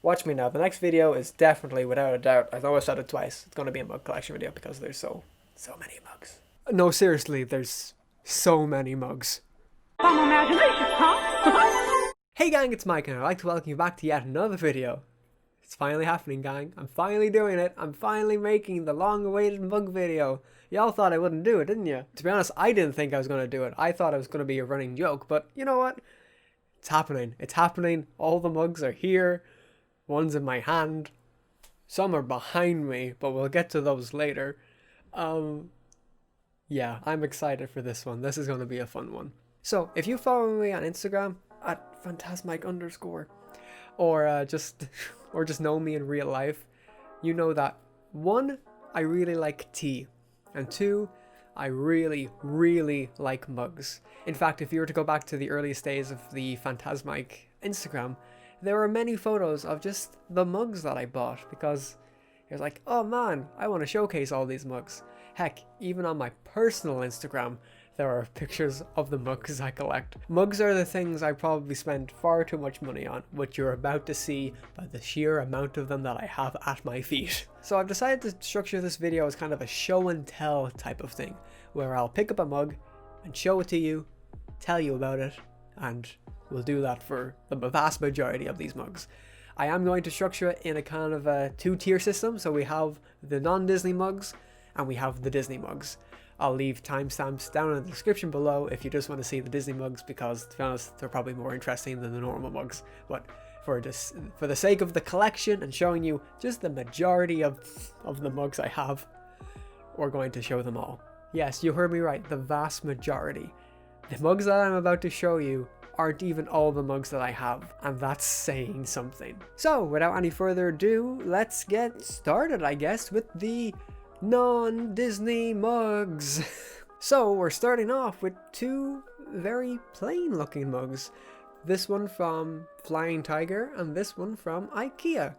Watch me now. The next video is definitely, without a doubt, I know I said it twice, it's going to be a mug collection video because there's so many mugs. No, seriously, there's so many mugs. Some imagination, huh? Hey gang, it's Mike and I'd like to welcome you back to yet another video. It's finally happening, gang. I'm finally doing it. I'm finally making the long-awaited mug video. Y'all thought I wouldn't do it, didn't you? To be honest, I didn't think I was going to do it. I thought it was going to be a running joke, but you know what? It's happening. It's happening. All the mugs are here. One's in my hand. Some are behind me, but we'll get to those later. Yeah, I'm excited for this one. This is going to be a fun one. So, if you follow me on Instagram at phantasmic_, or just know me in real life, you know that 1, I really like tea, and 2, I really like mugs. In fact, if you were to go back to the earliest days of the Phantasmic Instagram, there were many photos of just the mugs that I bought because it was like, oh man, I want to showcase all these mugs. Heck, even on my personal Instagram, there are pictures of the mugs I collect. Mugs are the things I probably spend far too much money on, which you're about to see by the sheer amount of them that I have at my feet. So I've decided to structure this video as kind of a show and tell type of thing, where I'll pick up a mug and show it to you, tell you about it, and we'll do that for the vast majority of these mugs. I am going to structure it in a kind of a 2-tier system, so we have the non-Disney mugs and we have the Disney mugs. I'll leave timestamps down in the description below if you just want to see the Disney mugs, because to be honest, they're probably more interesting than the normal mugs. But for the sake of the collection and showing you just the majority of the mugs I have, we're going to show them all. Yes, you heard me right, the vast majority. The mugs that I'm about to show you aren't even all the mugs that I have, and that's saying something. So, without any further ado, let's get started, I guess, with the non-Disney mugs. So, we're starting off with 2 very plain looking mugs. This one from Flying Tiger and this one from IKEA.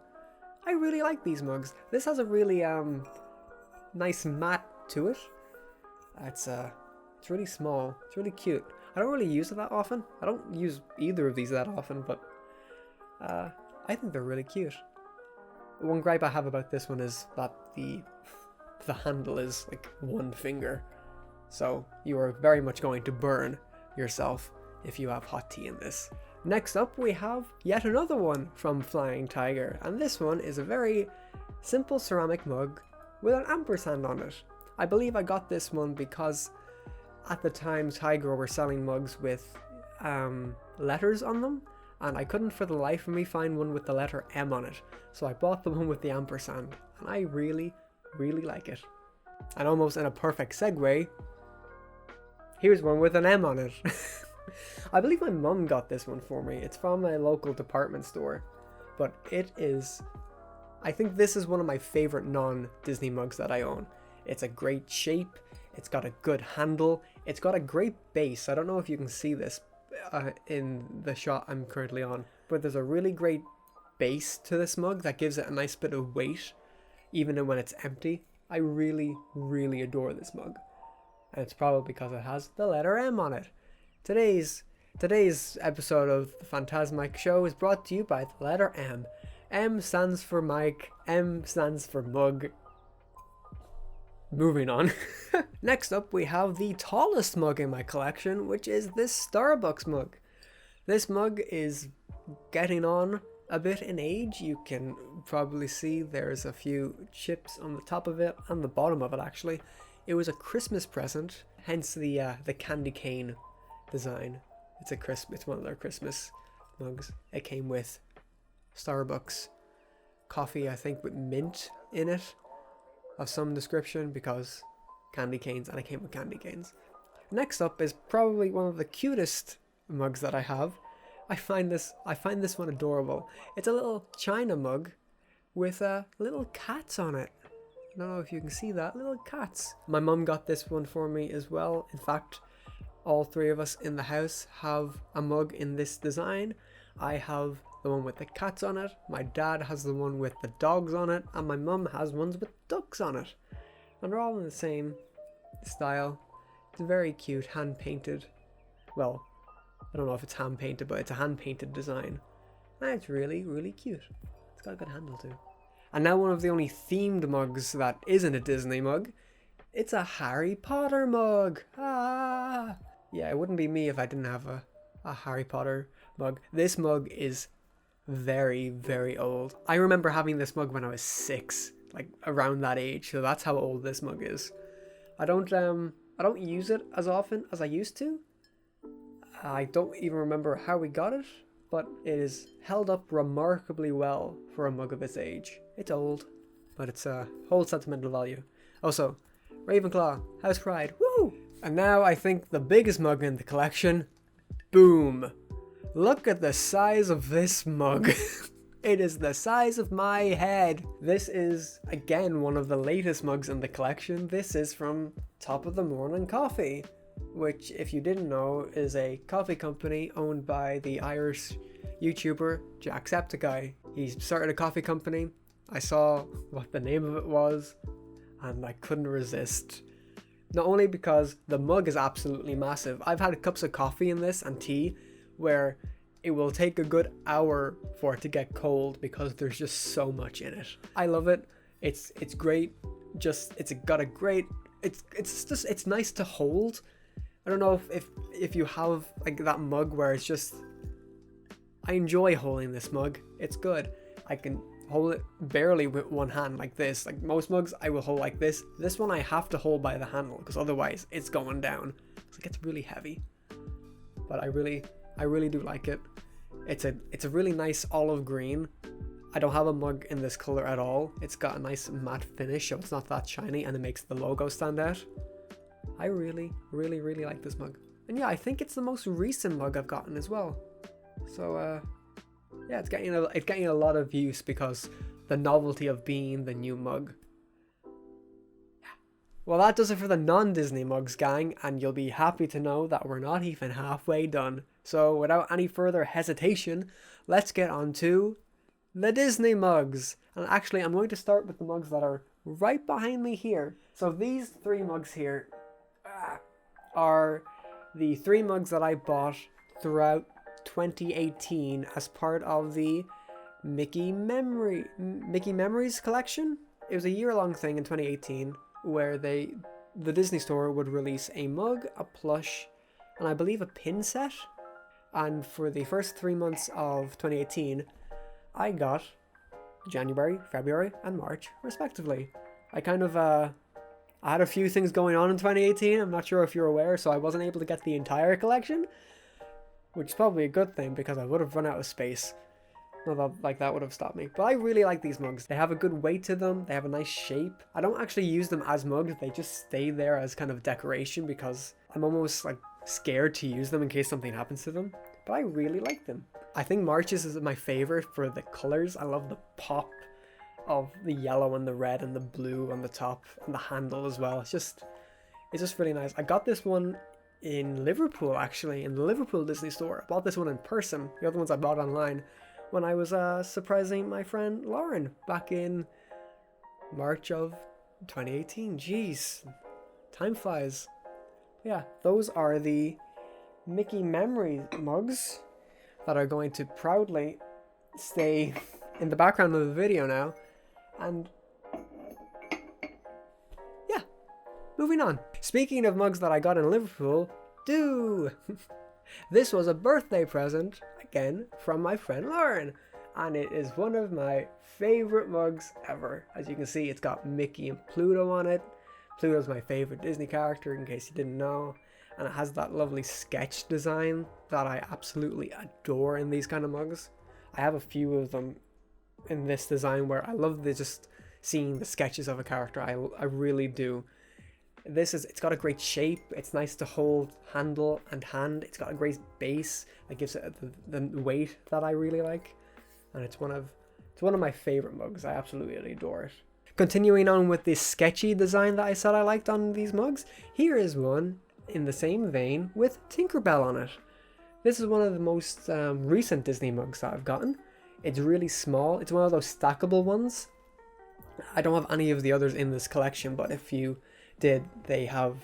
I really like these mugs. This has a really nice matte to it. It's really small. It's really cute. I don't really use it that often. I don't use either of these that often, but I think they're really cute. One gripe I have about this one is that the handle is like 1 finger, so you are very much going to burn yourself if you have hot tea in this. Next up, we have yet another one from Flying Tiger, and this one is a very simple ceramic mug with an ampersand on it. I believe I got this one because at the time Tiger were selling mugs with letters on them, and I couldn't for the life of me find one with the letter M on it, so I bought the one with the ampersand, and I really like it. And almost in a perfect segue, here's one with an M on it. I believe my mum got this one for me. It's from a local department store, but I think this is one of my favorite non-Disney mugs that I own. It's a great shape, it's got a good handle, it's got a great base. I don't know if you can see this in the shot I'm currently on, but there's a really great base to this mug that gives it a nice bit of weight, even when it's empty. I really adore this mug, and it's probably because it has the letter M on it. Today's episode of the Phantasmic Show is brought to you by the letter M. M stands for Mike, M stands for mug. Moving on. Next up, we have the tallest mug in my collection, which is this Starbucks mug. This mug is getting on a bit in age. You can probably see there's a few chips on the top of it, and the bottom of it actually. It was a Christmas present, hence the candy cane design. It's one of their Christmas mugs. It came with Starbucks coffee, I think with mint in it, of some description, because candy canes, and it came with candy canes. Next up is probably one of the cutest mugs that I have. I find this one adorable. It's a little china mug with little cats on it. I don't know if you can see that, little cats. My mum got this one for me as well. In fact, all 3 of us in the house have a mug in this design. I have the one with the cats on it, my dad has the one with the dogs on it, and my mum has ones with ducks on it. And they're all in the same style. It's very cute, hand painted. Well, I don't know if it's hand painted, but it's a hand painted design. And it's really cute. It's got a good handle too. And now one of the only themed mugs that isn't a Disney mug. It's a Harry Potter mug. Ah! Yeah, it wouldn't be me if I didn't have a Harry Potter mug. This mug is very, very old. I remember having this mug when I was 6, like around that age. So that's how old this mug is. I don't use it as often as I used to. I don't even remember how we got it, but it is held up remarkably well for a mug of its age. It's old, but it's holds sentimental value. Also, Ravenclaw, House Pride, woo! And now I think the biggest mug in the collection. Boom! Look at the size of this mug. It is the size of my head. This is, again, one of the latest mugs in the collection. This is from Top of the Morning Coffee, which, if you didn't know, is a coffee company owned by the Irish YouTuber Jacksepticeye. He started a coffee company. I saw what the name of it was, and I couldn't resist. Not only because the mug is absolutely massive. I've had cups of coffee in this and tea where it will take a good hour for it to get cold because there's just so much in it. I love it. It's great. It's nice to hold. I don't know if you have like that mug where it's just, I enjoy holding this mug. It's good. I can hold it barely with one hand like this. Like most mugs I will hold like this. This one I have to hold by the handle because otherwise it's going down. So it gets really heavy. But I really do like it. It's a really nice olive green. I don't have a mug in this color at all. It's got a nice matte finish so it's not that shiny and it makes the logo stand out. I really like this mug. And yeah, I think it's the most recent mug I've gotten as well. So yeah, it's getting a lot of use because the novelty of being the new mug. Yeah. Well, that does it for the non-Disney mugs, gang, and you'll be happy to know that we're not even halfway done. So without any further hesitation, let's get on to the Disney mugs. And actually, I'm going to start with the mugs that are right behind me here. So these 3 mugs here are the 3 mugs that I bought throughout 2018 as part of the Mickey Memories collection. It was a year-long thing in 2018 where the Disney store would release a mug, a plush, and I believe a pin set. And for the first 3 months of 2018, I got January, February, and March, respectively. I had a few things going on in 2018, I'm not sure if you're aware, so I wasn't able to get the entire collection, which is probably a good thing because I would have run out of space. Not that that would have stopped me. But I really like these mugs. They have a good weight to them, they have a nice shape. I don't actually use them as mugs, they just stay there as kind of decoration because I'm almost like scared to use them in case something happens to them. But I really like them. I think March's is my favorite for the colors. I love the pop of the yellow and the red and the blue on the top and the handle as well. It's just really nice. I got this one in Liverpool, actually, in the Liverpool Disney store. I bought this one in person. The other ones I bought online when I was surprising my friend Lauren back in March of 2018. Jeez, time flies. Yeah, those are the Mickey Memory mugs that are going to proudly stay in the background of the video now. And yeah, moving on. Speaking of mugs that I got in Liverpool, this was a birthday present, again, from my friend Lauren. And it is one of my favorite mugs ever. As you can see, it's got Mickey and Pluto on it. Pluto's my favorite Disney character, in case you didn't know. And it has that lovely sketch design that I absolutely adore in these kind of mugs. I have a few of them in this design where I love just seeing the sketches of a character. I really do. It's got a great shape. It's nice to hold handle and hand. It's got a great base that gives it the weight that I really like. And it's one of my favorite mugs. I absolutely adore it. Continuing on with this sketchy design that I said I liked on these mugs, here is one in the same vein with Tinkerbell on it. This is one of the most recent Disney mugs that I've gotten. It's really small. It's one of those stackable ones. I don't have any of the others in this collection, but if you did, they have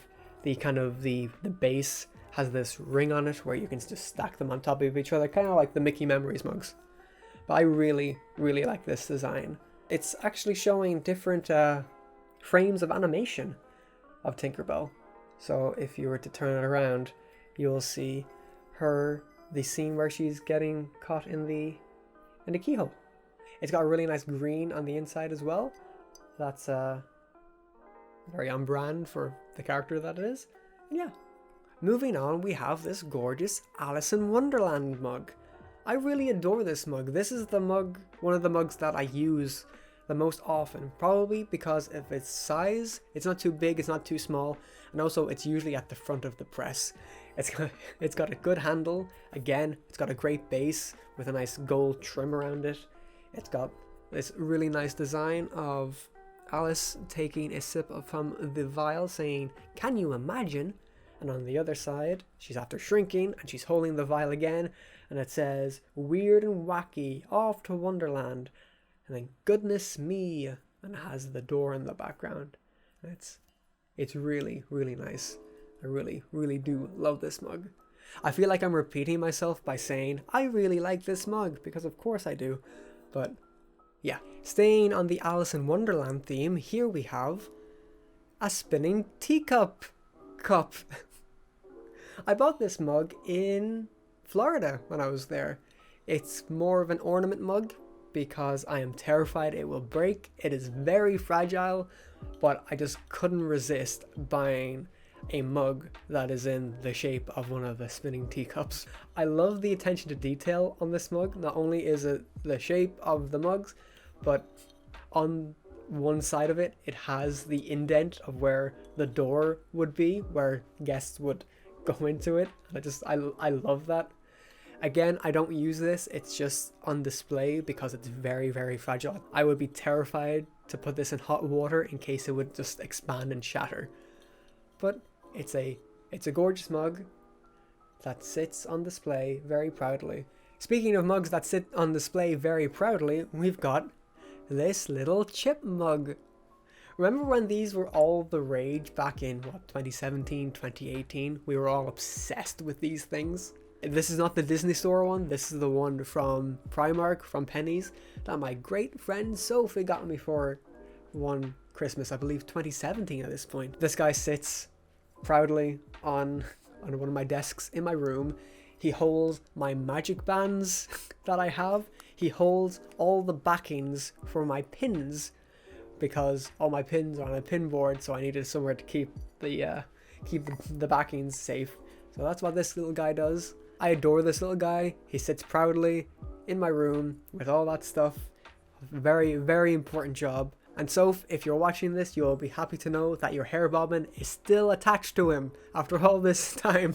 the kind of the base has this ring on it where you can just stack them on top of each other, kind of like the Mickey Memories mugs. But I really, really like this design. It's actually showing different frames of animation of Tinkerbell. So if you were to turn it around, you'll see the scene where she's getting caught in the keyhole. It's got a really nice green on the inside as well. That's very on brand for the character that it is. And yeah. Moving on, we have this gorgeous Alice in Wonderland mug. I really adore this mug. This is the mug, one of the mugs that I use the most often, probably because of its size. It's not too big, it's not too small, and also it's usually at the front of the press. It's got a good handle. Again, it's got a great base with a nice gold trim around it. It's got this really nice design of Alice taking a sip from the vial saying, "Can you imagine?" And on the other side, she's after shrinking and she's holding the vial again, and it says, "Weird and wacky, off to Wonderland." And then, "Goodness me," and it has the door in the background. It's really, really nice. I really, really do love this mug. I feel like I'm repeating myself by saying, I really like this mug, because of course I do. But yeah, staying on the Alice in Wonderland theme, here we have a spinning teacup cup. I bought this mug in Florida when I was there. It's more of an ornament mug because I am terrified it will break. It is very fragile, but I just couldn't resist buying a mug that is in the shape of one of the spinning teacups. I love the attention to detail on this mug. Not only is it the shape of the mugs, but on one side of it, it has the indent of where the door would be, where guests would go into it. And I love that. Again, I don't use this, it's just on display because it's very, very fragile. I would be terrified to put this in hot water in case it would just expand and shatter. But it's a gorgeous mug that sits on display very proudly. Speaking of mugs that sit on display very proudly, we've got this little chip mug. Remember when these were all the rage back in, 2017, 2018? We were all obsessed with these things. This is not the Disney Store one, this is the one from Primark, from Penny's, that my great friend Sophie got me for one Christmas, I believe 2017 at this point. This guy sits proudly on one of my desks in my room. He holds my magic bands that I have. He holds all the backings for my pins, because all my pins are on a pin board, so I needed somewhere to keep the backings safe. So that's what this little guy does. I adore this little guy. He sits proudly in my room with all that stuff. Very, very important job. And so, if you're watching this, you'll be happy to know that your hair bobbin is still attached to him after all this time.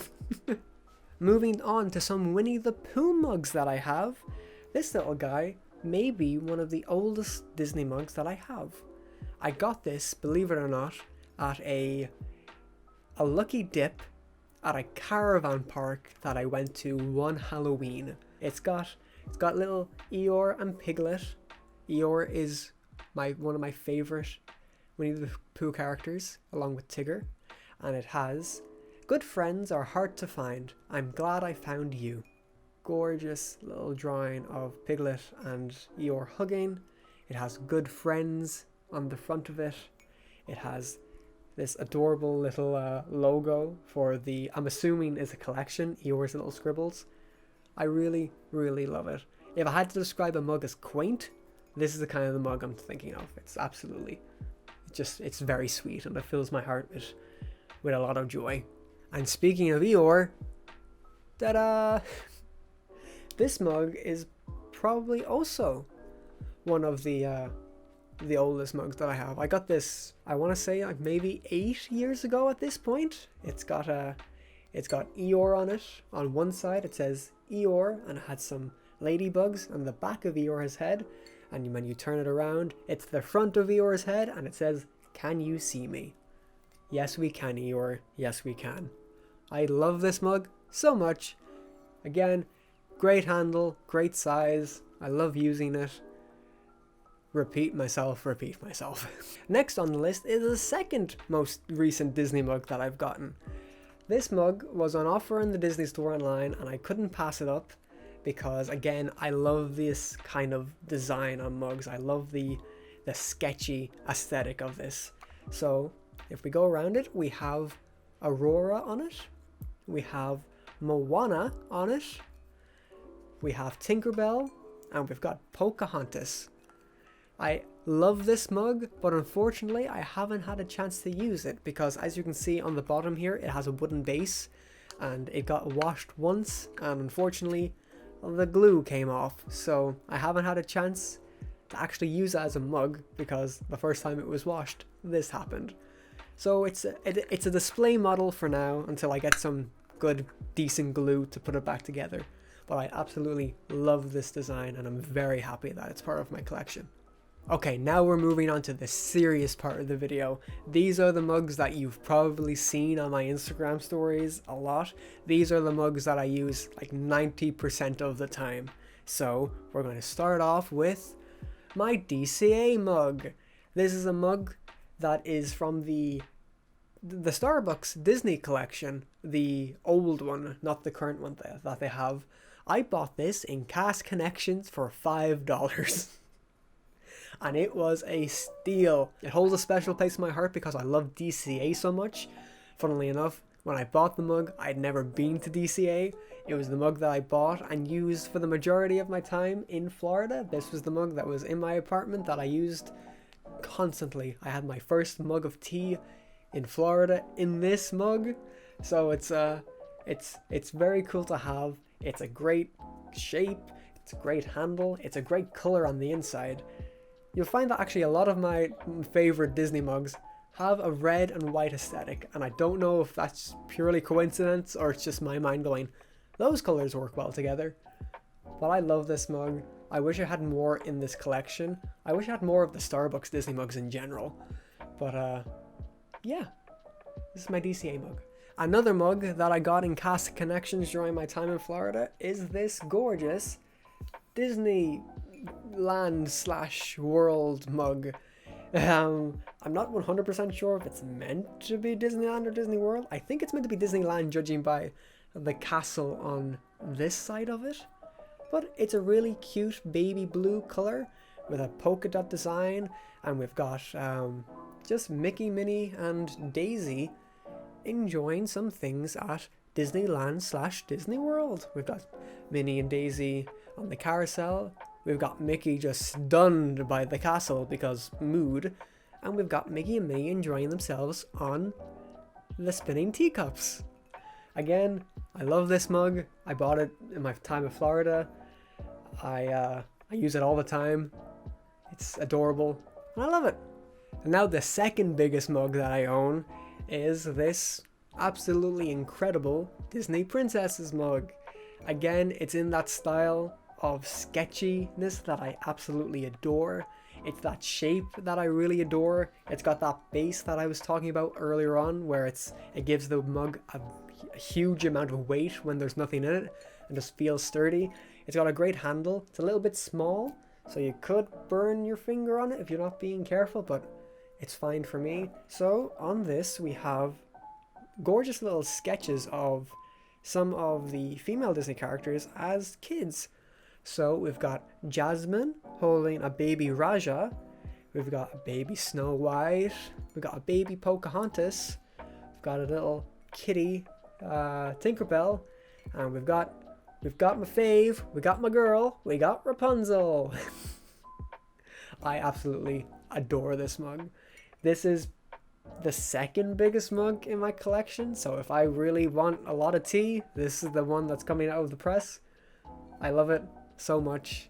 Moving on to some Winnie the Pooh mugs that I have. This little guy may be one of the oldest Disney mugs that I have. I got this, believe it or not, at a lucky dip at a caravan park that I went to one Halloween. It's got little Eeyore and Piglet. Eeyore is one of my favorite Winnie the Pooh characters, along with Tigger. And it has, "Good friends are hard to find. I'm glad I found you." Gorgeous little drawing of Piglet and Eeyore hugging. It has "Good friends" on the front of it. It has this adorable little logo for I'm assuming is a collection, Eeyore's little scribbles. I really, really love it. If I had to describe a mug as quaint, this is the kind of the mug I'm thinking of. It's absolutely, it's very sweet, and it fills my heart with a lot of joy. And speaking of Eeyore, ta-da! This mug is probably also one of the oldest mugs that I have. I got this, I want to say, like maybe 8 years ago at this point. It's got Eeyore on it. On one side it says Eeyore, and it had some ladybugs on the back of Eeyore's head. And when you turn it around, it's the front of Eeyore's head, and it says, "Can you see me?" Yes, we can, Eeyore. Yes, we can. I love this mug so much. Again, great handle, great size. I love using it. Repeat myself. Next on the list is the second most recent Disney mug that I've gotten. This mug was on offer in the Disney Store online, and I couldn't pass it up because again, I love this kind of design on mugs. I love the sketchy aesthetic of this. So if we go around it, we have Aurora on it, we have Moana on it, we have Tinkerbell, and we've got Pocahontas. I love this mug, but unfortunately I haven't had a chance to use it because, as you can see on the bottom here, it has a wooden base and it got washed once, and unfortunately the glue came off, so I haven't had a chance to actually use it as a mug because the first time it was washed, this happened. So it's a display model for now until I get some good decent glue to put it back together. But I absolutely love this design and I'm very happy that it's part of my collection. Okay, now we're moving on to the serious part of the video. These are the mugs that you've probably seen on my Instagram stories a lot. These are the mugs that I use like 90% of the time. So we're going to start off with my DCA mug. This is a mug that is from the Starbucks Disney collection, the old one, not the current one that they have. I bought this in Cast Connections for $5. And it was a steal. It holds a special place in my heart because I love DCA so much. Funnily enough, when I bought the mug, I'd never been to DCA. It was the mug that I bought and used for the majority of my time in Florida. This was the mug that was in my apartment that I used constantly. I had my first mug of tea in Florida in this mug. So it's very cool to have. It's a great shape, it's a great handle, it's a great color on the inside. You'll find that actually a lot of my favorite Disney mugs have a red and white aesthetic, and I don't know if that's purely coincidence or it's just my mind going, those colors work well together. But I love this mug. I wish I had more in this collection. I wish I had more of the Starbucks Disney mugs in general. But yeah, this is my DCA mug. Another mug that I got in Cast Connections during my time in Florida is this gorgeous Disneyland / world mug. I'm not 100% sure if it's meant to be Disneyland or Disney World. I think it's meant to be Disneyland, judging by the castle on this side of it. But it's a really cute baby blue color with a polka dot design, and we've got just Mickey, Minnie, and Daisy enjoying some things at Disneyland / Disney World. We've got Minnie and Daisy on the carousel. We've got Mickey just stunned by the castle because mood. And we've got Mickey and Minnie enjoying themselves on the spinning teacups. Again, I love this mug. I bought it in my time in Florida. I use it all the time. It's adorable and I love it. And now the second biggest mug that I own is this absolutely incredible Disney Princesses mug. Again, it's in that style of sketchiness that I absolutely adore. It's that shape that I really adore. It's got that base that I was talking about earlier on, where it gives the mug a huge amount of weight when there's nothing in it and just feels sturdy. It's got a great handle. It's a little bit small, so you could burn your finger on it if you're not being careful, but it's fine for me. So on this we have gorgeous little sketches of some of the female Disney characters as kids. So we've got Jasmine holding a baby Raja, we've got a baby Snow White, we've got a baby Pocahontas, we've got a little kitty Tinkerbell, and we've got my fave, we got my girl, we got Rapunzel. I absolutely adore this mug. This is the second biggest mug in my collection, so if I really want a lot of tea, this is the one that's coming out of the press. I love it so much.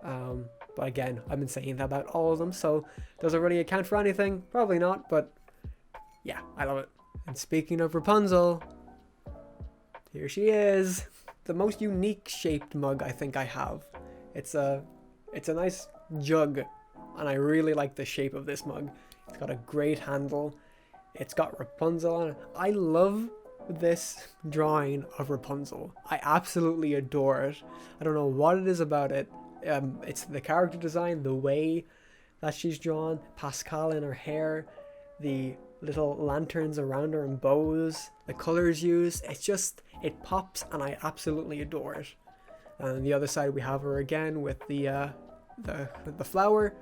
But again, I've been saying that about all of them, so does it really account for anything? Probably not, but yeah, I love it. And speaking of Rapunzel, here she is. The most unique shaped mug I think I have. It's a nice jug, and I really like the shape of this mug. It's got a great handle. It's got Rapunzel on it. I love this drawing of Rapunzel. I absolutely adore it. I don't know what it is about it. It's the character design, the way that she's drawn, pastel in her hair, the little lanterns around her and bows, the colors used. It pops, and I absolutely adore it. And the other side we have her again with the flower,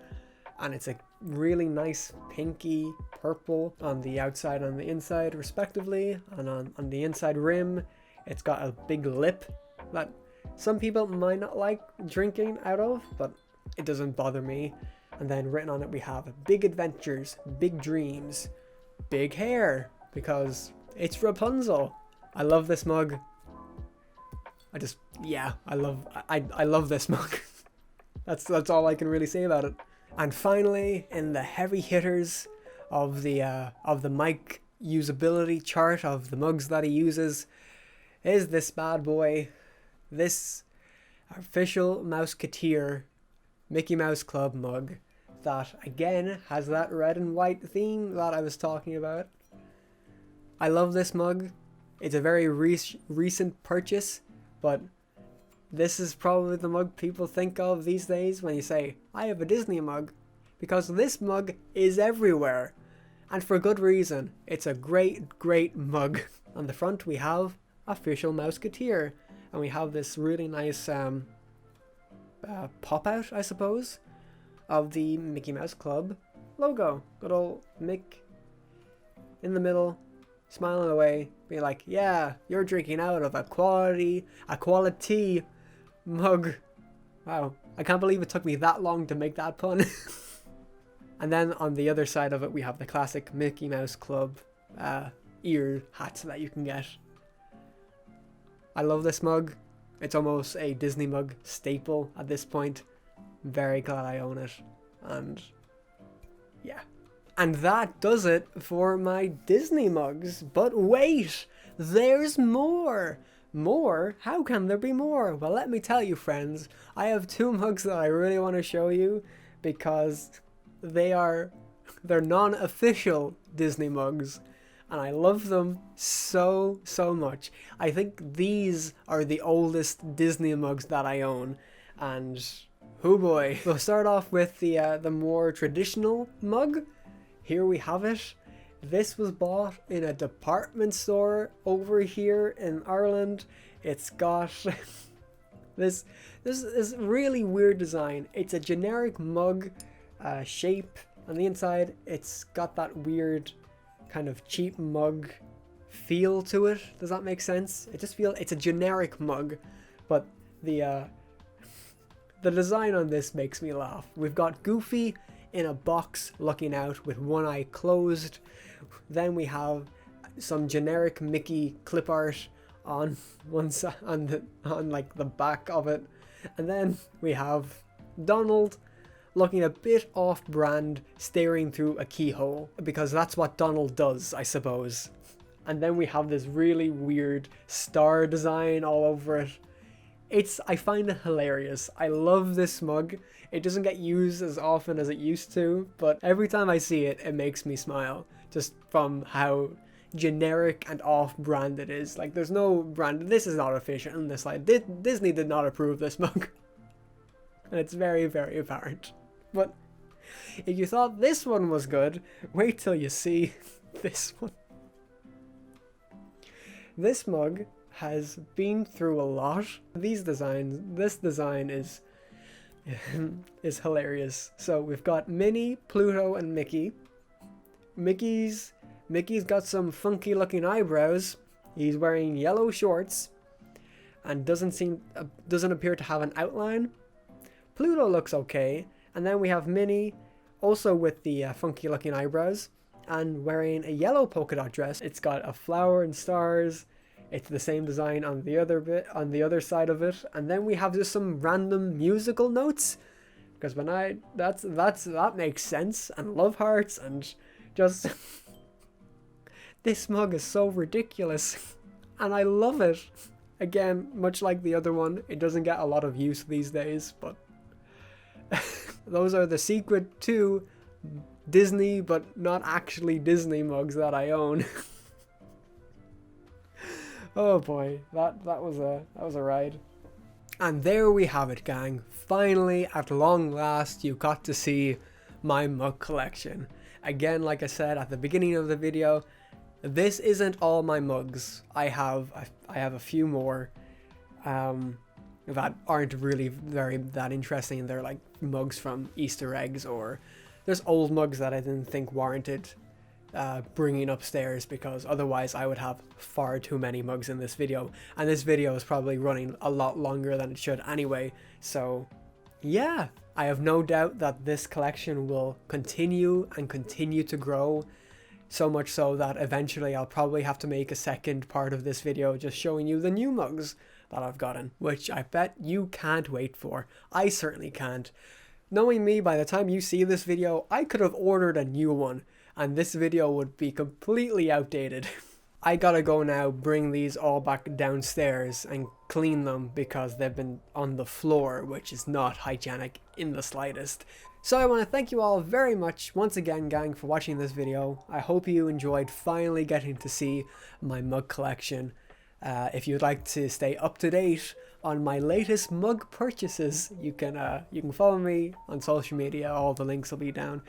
and it's a really nice pinky purple on the outside and the inside respectively. And on the inside rim, it's got a big lip that some people might not like drinking out of, but it doesn't bother me. And then written on it we have big adventures, big dreams, big hair, because it's Rapunzel. I love this mug. I love this mug. That's all I can really say about it. And finally, in the heavy hitters of the Mike usability chart of the mugs that he uses, is this bad boy, this official Mouseketeer Mickey Mouse Club mug that again has that red and white theme that I was talking about. I love this mug. It's a very recent purchase, but this is probably the mug people think of these days when you say, I have a Disney mug, because this mug is everywhere. And for good reason. It's a great mug. On the front we have official Mouseketeer, and we have this really nice pop out, I suppose, of the Mickey Mouse Club logo. Good old Mick in the middle, smiling away, being like, yeah, you're drinking out of a quality mug. Wow, I can't believe it took me that long to make that pun. And then on the other side of it we have the classic Mickey Mouse Club ear hats that you can get. I love this mug. It's almost a Disney mug staple at this point. Very glad I own it. And yeah. And that does it for my Disney mugs. But wait, there's more. More? How can there be more? Well, let me tell you, friends. I have two mugs that I really want to show you because they're non-official Disney mugs. And I love them so much. I think these are the oldest Disney mugs that I own. And oh boy. We'll start off with the more traditional mug. Here we have it. This was bought in a department store over here in Ireland. It's got this really weird design. It's a generic mug shape. On the inside, it's got that weird kind of cheap mug feel to it. Does that make sense? It's a generic mug, but the design on this makes me laugh. We've got Goofy in a box looking out with one eye closed. Then we have some generic Mickey clip art on one side, on like the back of it, and then we have Donald looking a bit off-brand, staring through a keyhole, because that's what Donald does, I suppose. And then we have this really weird star design all over it. I find it hilarious. I love this mug. It doesn't get used as often as it used to, but every time I see it, it makes me smile, just from how generic and off-brand it is. Like, there's no brand. This is not official in this slide. Disney did not approve this mug. And it's very apparent. But if you thought this one was good, wait till you see this one. This mug has been through a lot. This design is hilarious. So we've got Minnie, Pluto, and Mickey. Mickey's got some funky looking eyebrows. He's wearing yellow shorts and doesn't appear to have an outline. Pluto looks okay. And then we have Minnie, also with the funky looking eyebrows, and wearing a yellow polka dot dress. It's got a flower and stars. It's the same design on the other side of it. And then we have just some random musical notes, because that makes sense, and love hearts, and just this mug is so ridiculous, and I love it. Again, much like the other one, it doesn't get a lot of use these days, but those are the secret to Disney, but not actually Disney mugs that I own. Oh boy, that was a ride. And there we have it, gang. Finally, at long last, you got to see my mug collection. Again, like I said at the beginning of the video, this isn't all my mugs. I have a few more. that aren't really that interesting. They're like mugs from Easter eggs, or there's old mugs that I didn't think warranted bringing upstairs, because otherwise I would have far too many mugs in this video, and this video is probably running a lot longer than it should anyway. So yeah, I have no doubt that this collection will continue and continue to grow, so much so that eventually I'll probably have to make a second part of this video just showing you the new mugs that I've gotten, which I bet you can't wait for. I certainly can't. Knowing me, by the time you see this video, I could have ordered a new one, and this video would be completely outdated. I gotta go now, bring these all back downstairs and clean them, because they've been on the floor, which is not hygienic in the slightest. So I want to thank you all very much once again, gang, for watching this video. I hope you enjoyed finally getting to see my mug collection. If you'd like to stay up to date on my latest mug purchases, you can follow me on social media. All the links will be down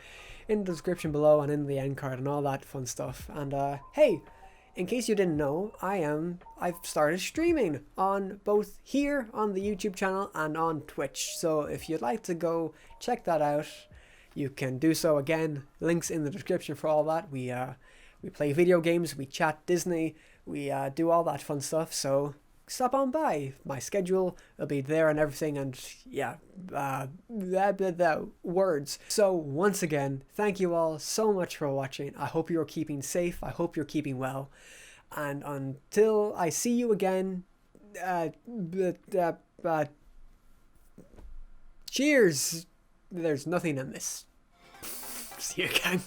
in the description below and in the end card and all that fun stuff. And hey, in case you didn't know, I've started streaming on both here on the YouTube channel and on Twitch. So if you'd like to go check that out, you can do so. Again, links in the description for all that. We play video games, we chat Disney, we do all that fun stuff. So stop on by. My schedule will be there and everything, and yeah, words. So once again, thank you all so much for watching. I hope you're keeping safe. I hope you're keeping well. And until I see you again, cheers. There's nothing in this. See you again.